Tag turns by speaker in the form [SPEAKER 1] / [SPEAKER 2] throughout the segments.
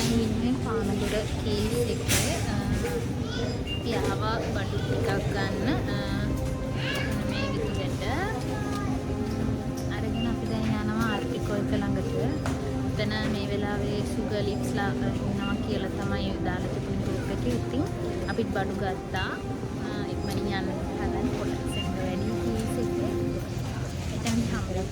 [SPEAKER 1] දැන් ඉන්නේ පානදුර කීස් එකේ පියාව බඩු ටිකක් ගන්න මේ විදිහට අරගෙන අපි දැන් යනවා ආර්ටිකල් එක ළඟට. එතන මේ වෙලාවේ සුගර් ලිප්ස්ලා ඉන්නවා කියලා තමයි දාලා තිබුණ ගෲප් එකේ. ඉතින් අපිත් බඩු ගත්තා. ඉක්මනින් යන්න හදන කොටස් එක වැඩි කීස් එකේ. එතන හම්බුලා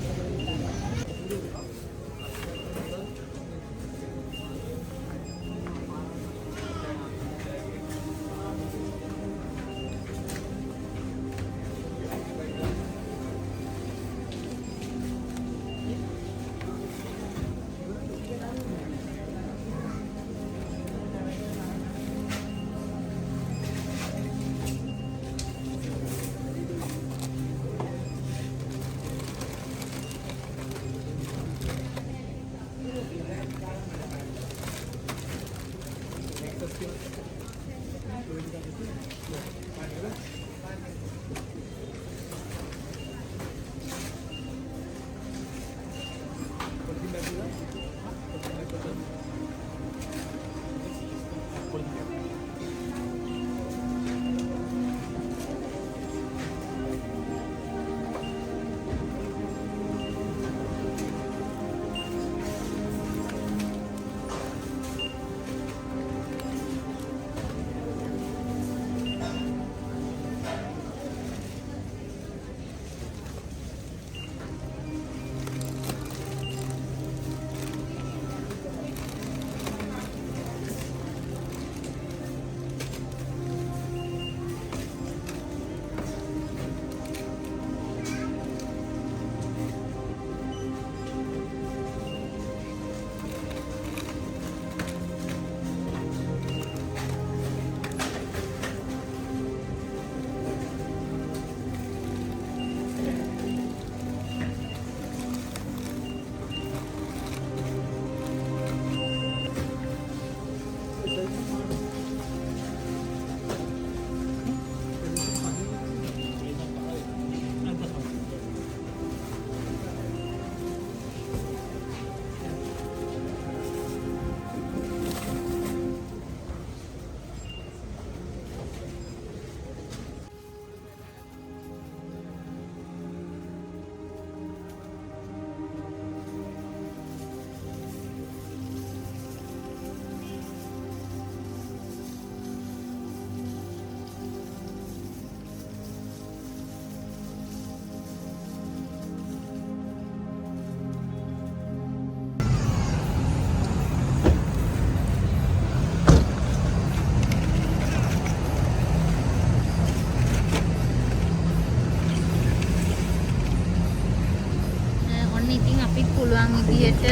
[SPEAKER 1] පුළුවන් විදියට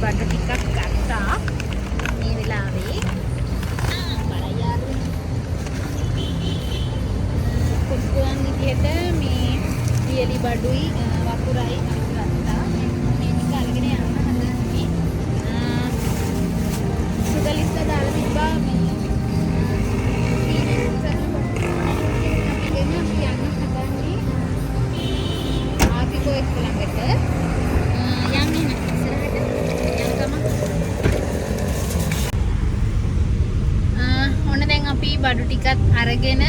[SPEAKER 1] බඩ ටිකක් ගත්තා මේ වෙලාවේ. පුළුවන් විදියට මේ පියලි බඩුයි වකුරයි ගත්තා. මේ ටික අරගෙන යන්න හදන්නේ. සුගර් ලිප්ස් දාලා තිබ්බා මේ ආර්ටිකල් එක ළඟට. බඩු ටිකත් අරගෙන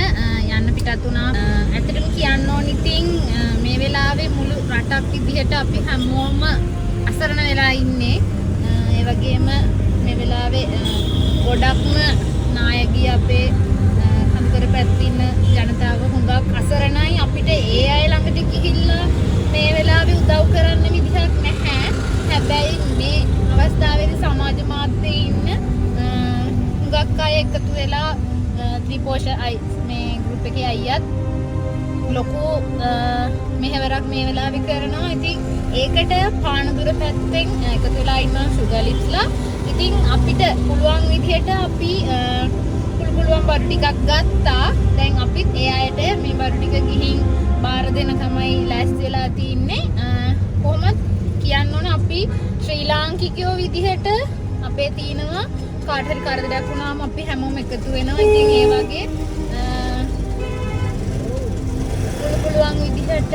[SPEAKER 1] යන්න පිටත් වුණා. ඇත්තටම කියන්න ඕන ඉතින් මේ වෙලාවේ මුළු රටක් විදිහට අපි හැමෝම අසරණ වෙලා ඉන්නේ. ඒ වගේම මේ වෙලාවේ ගොඩක්ම නායකී අපේ කම්කර පැත්තේ ඉන්න ජනතාව හුඟක් අසරණයි. අපිට ඒ අය ළඟට ගිහිල්ලා මේ වෙලාවේ උදව් කරන්න විදිහක් නැහැ. හැබැයි මේ අවස්ථාවේදී සමාජ මාධ්‍යයේ ඉන්න හුඟක් අය එකතු වෙලා ත්‍රිපෝෂ මේ ගෲප් එකේ අයියත් ලොකු මෙහෙවරක් මේ වෙලාවේ කරනවා. ඉතින් ඒකට පානදුර පැත්තෙන් එකතු වෙලා ඉන්න සුගර් ලිප්ස්ලා. ඉතින් අපිට පුළුවන් විදිහට අපි පුළුවන් බඩු ටිකක් ගත්තා. දැන් අපිත් ඒ අයට මේ බඩු ටික ගිහින් බාර දෙන්න තමයි ලෑස්ති වෙලා තින්නේ. කොහොමද කියන්න ඕන අපි ශ්‍රී ලාංකිකයෝ විදිහට අපේ තියෙනවා කාට හරි කරදරයක් වුණාම අපි හැමෝම එකතු වෙනවා. ඉතින් ඒ වගේ පුළුවන් විදිහට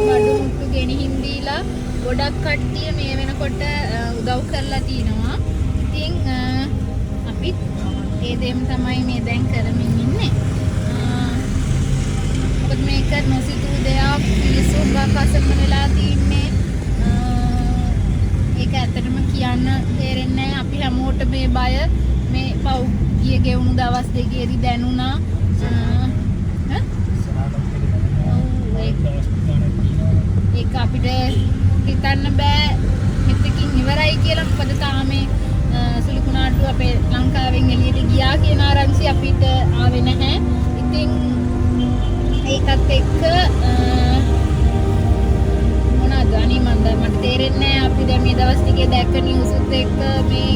[SPEAKER 1] බඩු මුට්ටු ගෙනිහින් ගොඩක් කට්ටිය මේ වෙනකොට උදව් කරලා තිනවා. ඉතින් අසරණ වෙලා තින්නේ. ඒක ඇත්තටම කියන්න තේරෙන්නේ නැහැ. අපි හැමෝට මේ බය මේ පෞද්ගලිය ගෙවුණු දවස් දෙකේදී දැනුණා. ඒක අපිට හිතන්න බෑ මෙතකින් ඉවරයි කියලා. මොකද තාමේ සුලිකුණාටු අපේ ලංකාවෙන් එළියට ගියා කියන ආරංචි අපිට ආවේ නැහැ. ඉතින් ඒකත් එක්ක මොනවද අනේ මට තේරෙන්නේ නැහැ. අපි දැන් මේ දවස් ටිකේ දැක්ක නිවුස් එක්ක මේ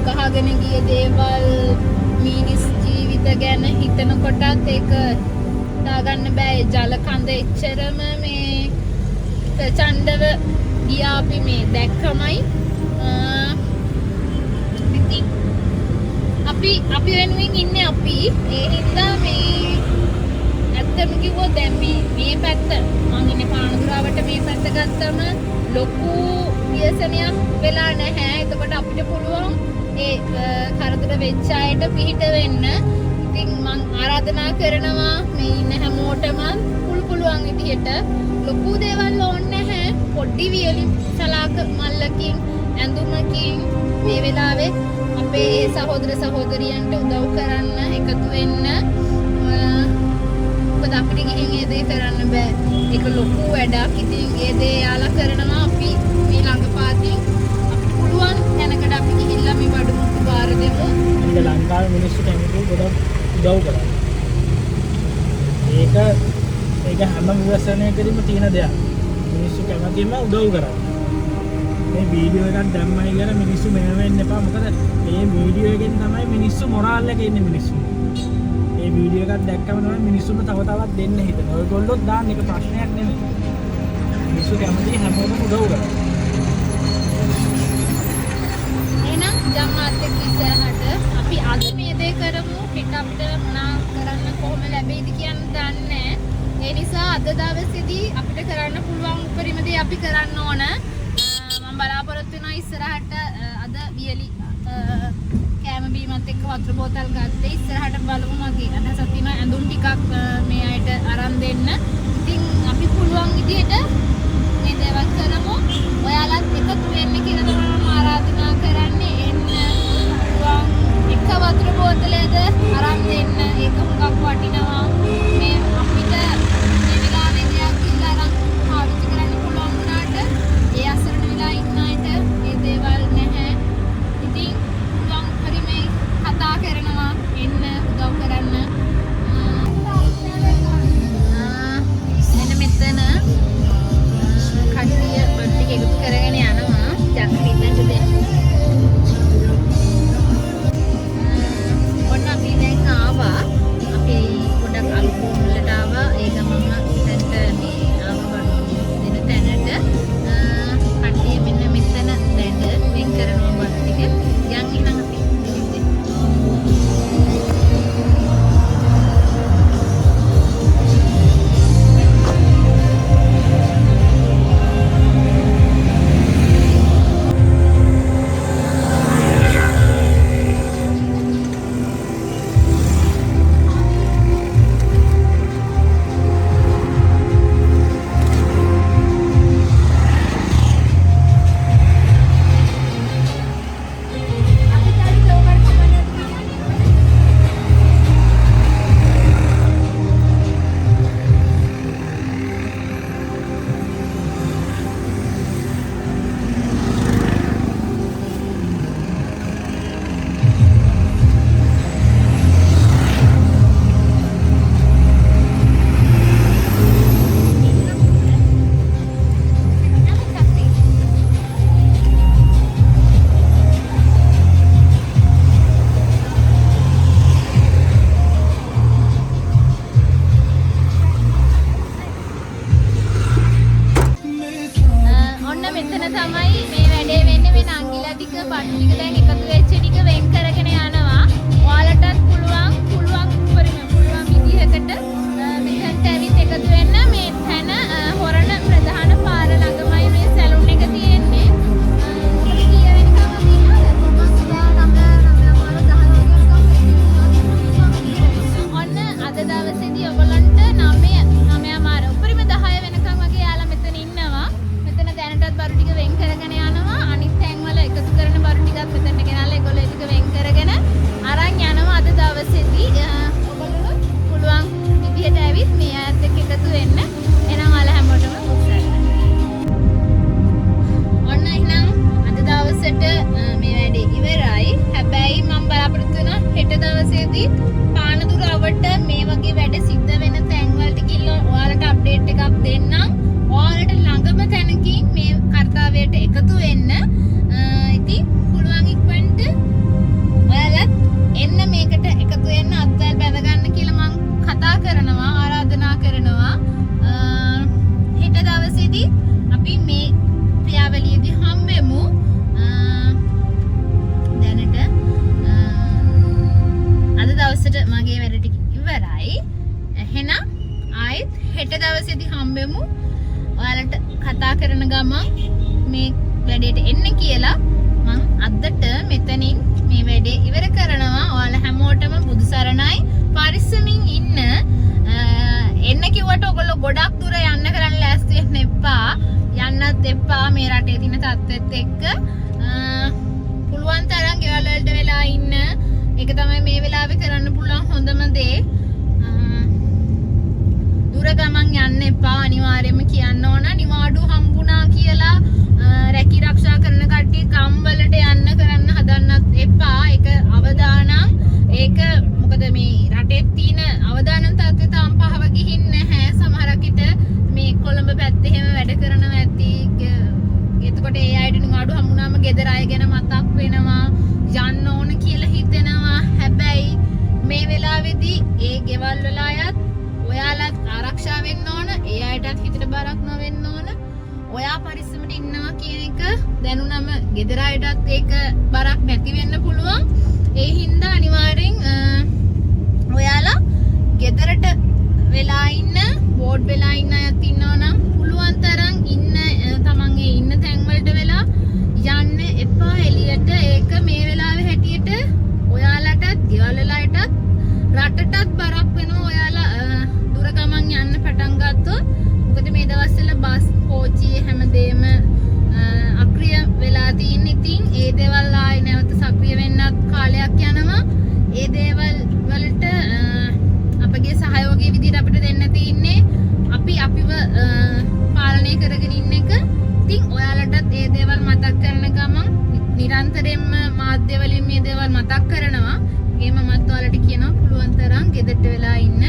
[SPEAKER 1] කහගෙන ගිය දේවල් මිනිස් ජීවිත ගැන හිතනකොටත් ඒක දාගන්න බෑ. ජල කඳ එච්චරම මේ ප්‍රචණ්ඩව ගියා අපි මේ දැක්කමයි. ඉතින් අපි වෙනුවෙන් ඉන්නේ අපි. ඒ හින්දා මේ ඇත්තම කිව්වොත් දැන් මේ පැත්ත මං ඉන්නේ පානදුරාවට මේ පැත්ත ගත්තම ලොකු ව්‍යසනයක් වෙලා නැහැ. එතකොට අපිට පුළුවන් ඒ කරදර වෙච්ච අයට පිහිට වෙන්න. ඉතින් මං ආරාධනා කරනවා මේ ඉන්න හැමෝටම පුළුවන් විදිහට ලොකු දේවල් ඕනේ නැහැ. පොඩි වියලි සලාක මල්ලකින් ඇඳුමකින් මේ වෙලාවේ අපේ සහෝදර සහෝදරියන්ට උදව් කරන්න එකතු වෙන්න. මොකද අපිට ගිහින් ඒ දේ කරන්න බෑ. ඒක ලොකු වැඩක්. ඉතින් ඒ දේ යාලා කරනවා. අපි මේ ළඟපාතින් අපිට පුළුවන් තැනකට අපි ගිහිල්ලා මේ බඩු මුට්ටු බාර දෙමු.
[SPEAKER 2] ඒක ලංකාවේ මිනිස්සු කැමති ගොඩක් උදව් කරා. ඒක හැම විවසනයකදීම තියෙන දෙයක්. මිනිස්සු කැමතිම උදව් කරා. මේ වීඩියෝ එකක් දැම්මයි කියලා මිනිස්සු මෙහෙම වෙන්න එපා. මොකද මේ වීඩියෝ එකෙන් තමයි මිනිස්සු මොරාල් එක ඉන්නේ මිනිස්සු. මේ වීඩියෝ එකක් දැක්කම තමයි මිනිස්සුන්ට තව තවත් දෙන්න හිතෙන. ඔයගොල්ලෝ දාන්න එක ප්‍රශ්නයක් නෙමෙයි. මිනිස්සු කැමති හැමෝටම උදව් කරා.
[SPEAKER 1] එහෙනම් ජම්මාත් එක්ක ඉස්සරහට අපි අද මේ දේ කරමු. පිට අපිට මොනා කරන්න කොහොම ලැබෙයිද කියන්න දන්නේ නැහැ. ඒ නිසා අද දවසේදී අපිට කරන්න පුළුවන් උපරිම දේ අපි කරන්න ඕන. මම බලාපොරොත්තු වෙනවා ඉස්සරහට අද වියලි කෑම බීමත් එක්ක වතුර බෝතල් ගත්තේ. ඉස්සරහට බලමු මගේ අදහසක් තියෙනවා ඇඳුම් ටිකක් මේ අයට අරන් දෙන්න. ඉතින් අපි පුළුවන් විදිහට මේ දේවල් කරමු. ඔයාලත් එකතු වෙන්න කියලා තමයි මම ආරාධනා කරන්නේ. එන්න පුළුවන් එක වතුර බෝතලයද අරන් දෙන්න. ඒක හුඟක් වටිනවා. මේ අපිට මේ වෙලාවේ දෙයක් කියලා අරන් පාවිච්චි කරන්න පුළුවන් වුණාට ඒ අසරණ වෙලා ඉන්න අයට මේ දේවල් නැහැ. ඉතින් පුළුවන් පරිමේ කතා කරනවා එන්න උදව් කරන්න. මෙන්න මෙතන කට්ටිය බට්ටි එකතු කරගෙන යනවා. ජක්‍රීතන්ට දෙන්න. ඔන්න අපි දැන් ආවා. අපි පොඩක් අලුපොල්ලට ආවා. ඒක මම දැන්ට මේ ආවා දෙන තැනට. කට්ටිය මෙන්න මෙතන දැන් වෙන් කරනවා බට්ටි ටික. යන් ඉන්න අපි. දවසේදී ඔයගොල්ලන්ට 9 මාර උපරිම 10 වෙනකම් වගේ යාලා මේ වැඩේ ඉවරයි. හැබැයි මම බලාපොරොත්තු වෙනවා හෙට දවසේදී පානදුර අවට මේ වගේ වැඩ සිද්ධ වෙන තැන් වලට ගිහිල්ලා ඔයාලට අප්ඩේට් එකක් දෙන්නම්. ඔයාලට ළඟම තැනකින් මේ කර්තව්‍යයට එකතු වෙන්න. ඉතින් පුළුවන් ඉක්මනට ඔයාලත් එන්න මේකට එකතු වෙන්න අත්වැල් බැඳ ගන්න කියලා මම කතා කරනවා, ආරාධනා කරනවා. හෙට දවසේදී අපි මේ ක්‍රියාවලියේදී හම්බෙමු. දැනට අද දවසට මගේ වැඩ ටික ඉවරයි. එහෙනම් ආයෙත් හෙට දවසේදී හම්බෙමු. ඔයාලට කතා කරන ගමන් මේ වැඩේට එන්න කියලා මම අදට මෙතනින් මේ වැඩේ ඉවර කරනවා. ඔයාලා හැමෝටම බුදු සරණයි. පරිස්සමින් ඉන්න. එන්න කිව්වට ඔයගොල්ලෝ ගොඩක් දුර යන්න කරන්න ලෑස්ති වෙන්න එපා. යන්නත් එපා මේ රටේ තියෙන තත්ත්වෙත් එක්ක. පුළුවන් තරම් ගෙවල් වලට වෙලා ඉන්න. ඒක තමයි මේ වෙලාවේ කරන්න පුළුවන් හොඳම දේ. දුර ගමන් යන්න එපා. අනිවාර්යයෙන්ම කියන්න ඕන නිවාඩු හම්බුණා කියලා රැකී ආරක්ෂා කරන කට්ටිය කම් වලට යන්න කරන්න හදන්නත් එපා. ඒක අවදානම්. ඒක මොකද මේ රටේ තියෙන අවදානම් තත්ත්වය තාම පහව ගිහින් නැහැ. සමහරක් විට මේ කොළඹ පැත්තේ එහෙම වැඩ කරනවා ඇති. එතකොට ඒ අයට නිවාඩු හම්බුනාම ගෙදර අය ගැන මතක් වෙනවා. යන්න ඕන කියලා හිතෙනවා. හැබැයි මේ වෙලාවේදී ඒ ගෙවල් වල අයත් ඔයාලත් ආරක්ෂා වෙන්න ඕන. ඒ අයටත් හිතට බරක් නොවෙන්න ඕන. ඔයා පරිස්සමට ඉන්නවා කියන එක දැනුනම ගෙදර අයටත් ඒක බරක් නැති වෙන්න පුළුවන්. ඒ හින්දා අනිවාර්යෙන් ඔයාලා ගෙදරට වෙලා ඉන්න, බෝඩ් වෙලා ඉන්න අයත් ඉන්නවා නම් පුළුවන් තරම් ඉන්න තමන්ගේ ඉන්න තැන් වලට වෙලා යන්න එපා එළියට. ඒක මේ වෙලාවේ හැටියට ඔයාලටත්, ගෙවල් වල අයටත්, රටටත් බරක් වෙනවා. ඔයාලා දුර ගමන් යන්න පටන් ගත්තොත්. මොකද මේ දවස්වල බස්, කෝච්චි හැමදේම අක්‍රිය වෙලා තියෙන. ඉතින් ඒ දේවල් ආයි නැවත සක්‍රිය වෙන්නත් කාලයක් යනවා. ඒ දේවල් වලට අපගේ සහයෝගී විදිහට අපිට දෙන්න තියෙන්නේ අපි අපිව පාලනය කරගෙන ඉන්න එක. ඉතින් ඔයාලටත් ඒ දේවල් මතක් කරන ගමන් නිරන්තරයෙන්ම මාධ්‍ය වලින් මේ දේවල් මතක් කරනවා. ඒකම මත් ඔයාලට කියනවා පුළුවන් තරම් ගෙදරට වෙලා ඉන්න.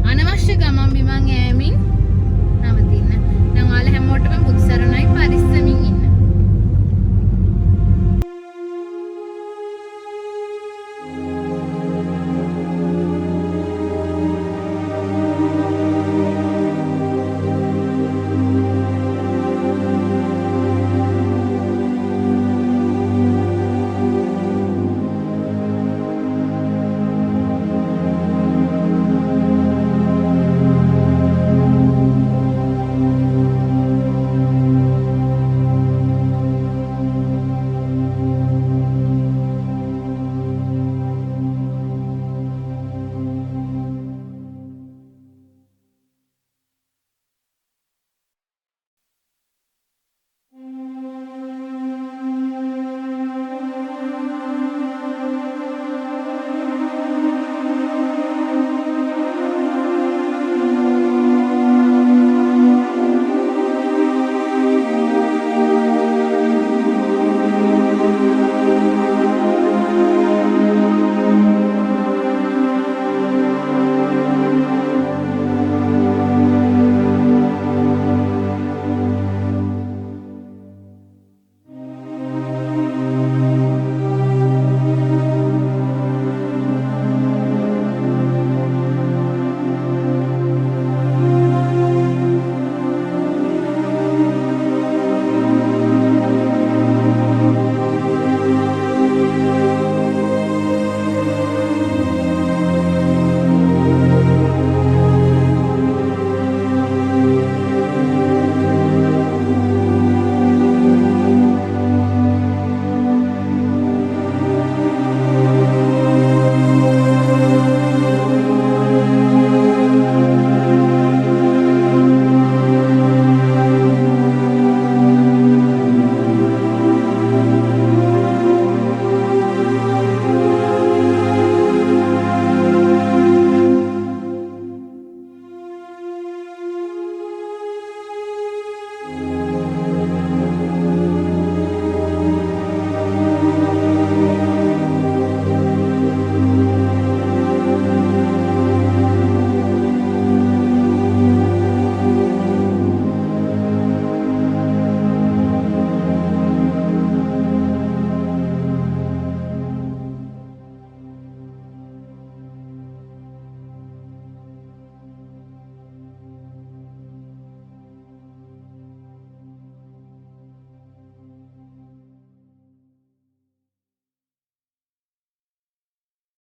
[SPEAKER 1] අනවශ්‍ය ගමන් බිමන් යෑමෙන් නවතින්න. නම් ඔයාලා හැමෝටම බුදු සරණයි. පරිස්සමින් ඉන්න.